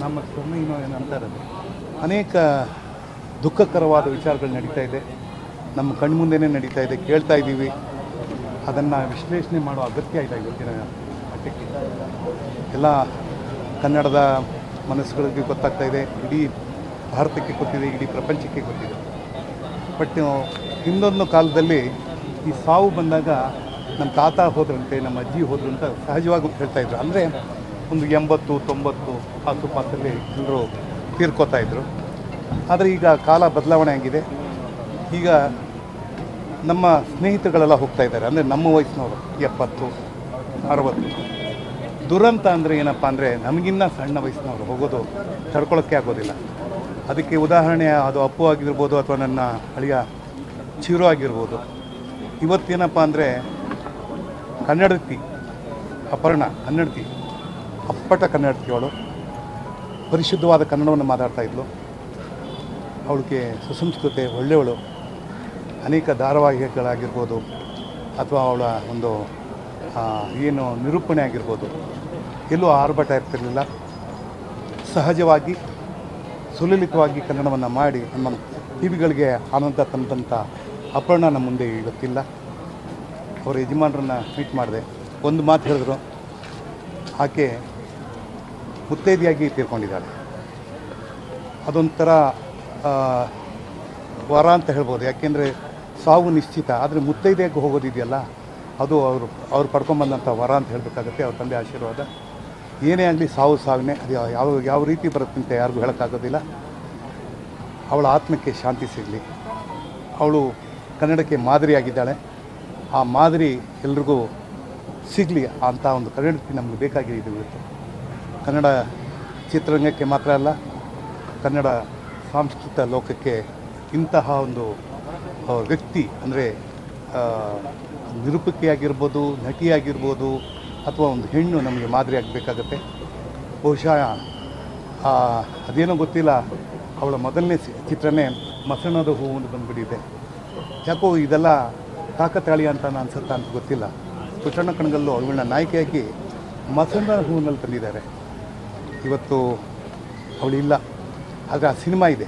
ನಮ್ಮ ಏನೋ ಏನಂತಾರೆ ಅನೇಕ ದುಃಖಕರವಾದ ವಿಚಾರಗಳು ನಡೀತಾ ಇದೆ, ನಮ್ಮ ಕಣ್ಮುಂದೆನೇ ನಡೀತಾ ಇದೆ, ಕೇಳ್ತಾ ಇದ್ದೀವಿ. ಅದನ್ನು ವಿಶ್ಲೇಷಣೆ ಮಾಡೋ ಅಗತ್ಯ ಇಲ್ಲ ಇವತ್ತಿನ ಮಟ್ಟಕ್ಕೆ. ಎಲ್ಲ ಕನ್ನಡದ ಮನಸ್ಸುಗಳಿಗೆ ಗೊತ್ತಾಗ್ತಾ ಇದೆ, ಇಡೀ ಭಾರತಕ್ಕೆ ಗೊತ್ತಿದೆ, ಇಡೀ ಪ್ರಪಂಚಕ್ಕೆ ಗೊತ್ತಿದೆ. ಬಟ್ ಹಿಂದೊಂದು ಕಾಲದಲ್ಲಿ ಈ ಸಾವು ಬಂದಾಗ ನಮ್ಮ ತಾತ ಹೋದ್ರಂತೆ, ನಮ್ಮ ಅಜ್ಜಿ ಹೋದ್ರು ಅಂತ ಸಹಜವಾಗಿ ಹೇಳ್ತಾಯಿದ್ರು. ಅಂದರೆ ಒಂದು 80-90 ಆಸುಪಾಸಲ್ಲಿ ಎಲ್ಲರೂ ತೀರ್ಕೋತಾಯಿದ್ರು. ಆದರೆ ಈಗ ಕಾಲ ಬದಲಾವಣೆ ಆಗಿದೆ. ಈಗ ನಮ್ಮ ಸ್ನೇಹಿತರುಗಳೆಲ್ಲ ಹೋಗ್ತಾ ಇದ್ದಾರೆ, ಅಂದರೆ ನಮ್ಮ ವಯಸ್ಸಿನವರು 70-60. ದುರಂತ ಅಂದರೆ ಏನಪ್ಪ ಅಂದರೆ ನಮಗಿನ್ನ ಸಣ್ಣ ವಯಸ್ಸಿನವರು ಹೋಗೋದು ತಡ್ಕೊಳ್ಳೋಕ್ಕೆ ಆಗೋದಿಲ್ಲ. ಅದಕ್ಕೆ ಉದಾಹರಣೆ ಅದು ಅಪ್ಪು ಆಗಿರ್ಬೋದು ಅಥವಾ ನನ್ನ ಹಳೆಯ ಚಿರು ಆಗಿರ್ಬೋದು. ಇವತ್ತೇನಪ್ಪ ಅಂದರೆ ಕನ್ನಡತಿ ಅಪರ್ಣ, ಕನ್ನಡತಿ, ಅಪ್ಪಟ ಕನ್ನಡತಿಯವಳು, ಪರಿಶುದ್ಧವಾದ ಕನ್ನಡವನ್ನು ಮಾತಾಡ್ತಾಯಿದ್ಲು. ಅವಳಿಗೆ ಸುಸಂಸ್ಕೃತೆ, ಒಳ್ಳೆಯವಳು. ಅನೇಕ ಧಾರಾವಾಹಿಗಳಾಗಿರ್ಬೋದು ಅಥವಾ ಅವಳ ಒಂದು ಏನು ನಿರೂಪಣೆ ಆಗಿರ್ಬೋದು, ಎಲ್ಲೂ ಆರ್ಭಟ ಇರ್ತಿರಲಿಲ್ಲ. ಸಹಜವಾಗಿ ಸುಲಲಿತವಾಗಿ ಕನ್ನಡವನ್ನು ಮಾಡಿ ನಮ್ಮ ಟಿವಿಗಳಿಗೆ ಆನಂದ ತಂದಂಥ ಅಪರ್ಣ ನಮ್ಮ ಮುಂದೆ ಇವತ್ತಿಲ್ಲ. ಅವರ ಯಜಮಾನರನ್ನು ಮೀಟ್ ಮಾಡಿದೆ, ಒಂದು ಮಾತು ಹೇಳಿದ್ರು, ಆಕೆ ಮುತ್ತೈದೆಯಾಗಿ ತೀರ್ಕೊಂಡಿದ್ದಾಳೆ. ಅದೊಂಥರ ವರ ಅಂತ ಹೇಳ್ಬೋದು. ಯಾಕೆಂದರೆ ಸಾವು ನಿಶ್ಚಿತ, ಆದರೆ ಮುತ್ತೈದೆಯಾಗಿ ಹೋಗೋದಿದೆಯಲ್ಲ, ಅದು ಅವ್ರು ಪಡ್ಕೊಂಬಂದಂಥ ವರ ಅಂತ ಹೇಳಬೇಕಾಗತ್ತೆ. ಅವ್ರ ತಂದೆ ಆಶೀರ್ವಾದ. ಏನೇ ಆಗಲಿ ಸಾವನ್ನೇ, ಅದು ಯಾವ ರೀತಿ ಬರುತ್ತೆ ಅಂತ ಯಾರಿಗೂ ಹೇಳೋಕ್ಕಾಗೋದಿಲ್ಲ. ಅವಳ ಆತ್ಮಕ್ಕೆ ಶಾಂತಿ ಸಿಗಲಿ. ಅವಳು ಕನ್ನಡಕ್ಕೆ ಮಾದರಿಯಾಗಿದ್ದಾಳೆ. ಆ ಮಾದರಿ ಎಲ್ರಿಗೂ ಸಿಗಲಿ ಅಂತ ಒಂದು ಕನ್ನಡಕ್ಕೆ ನಮಗೆ ಬೇಕಾಗಿದೆ. ಇವತ್ತು ಕನ್ನಡ ಚಿತ್ರರಂಗಕ್ಕೆ ಮಾತ್ರ ಅಲ್ಲ, ಕನ್ನಡ ಸಾಂಸ್ಕೃತಿಕ ಲೋಕಕ್ಕೆ ಇಂತಹ ಒಂದು ವ್ಯಕ್ತಿ ಅಂದರೆ ನಿರೂಪಕಿಯಾಗಿರ್ಬೋದು, ನಟಿಯಾಗಿರ್ಬೋದು, ಅಥವಾ ಒಂದು ಹೆಣ್ಣು ನಮಗೆ ಮಾದರಿ ಆಗಬೇಕಾಗತ್ತೆ. ಬಹುಶಃ ಅದೇನೋ ಗೊತ್ತಿಲ್ಲ, ಅವಳ ಮೊದಲನೇ ಚಿತ್ರನೇ ಮಸಣದ ಹೂವು ಅಂತ ಬಂದುಬಿಟ್ಟಿದೆ. ಯಾಕೋ ಇದೆಲ್ಲ ಕಾಕತಾಳಿ ಅಂತ ಅನ್ಸುತ್ತಾ ಅಂತ ಗೊತ್ತಿಲ್ಲ. ಪುಟ್ಟಣ್ಣ ಕಣಗಲ್ಲು ಅವಳನ್ನ ನಾಯಕಿಯಾಗಿ ಮಸಣದ ಹೂವಿನಲ್ಲಿ ತಂದಿದ್ದಾರೆ. ಇವತ್ತು ಅವಳಿಲ್ಲ, ಆದರೆ ಆ ಸಿನಿಮಾ ಇದೆ.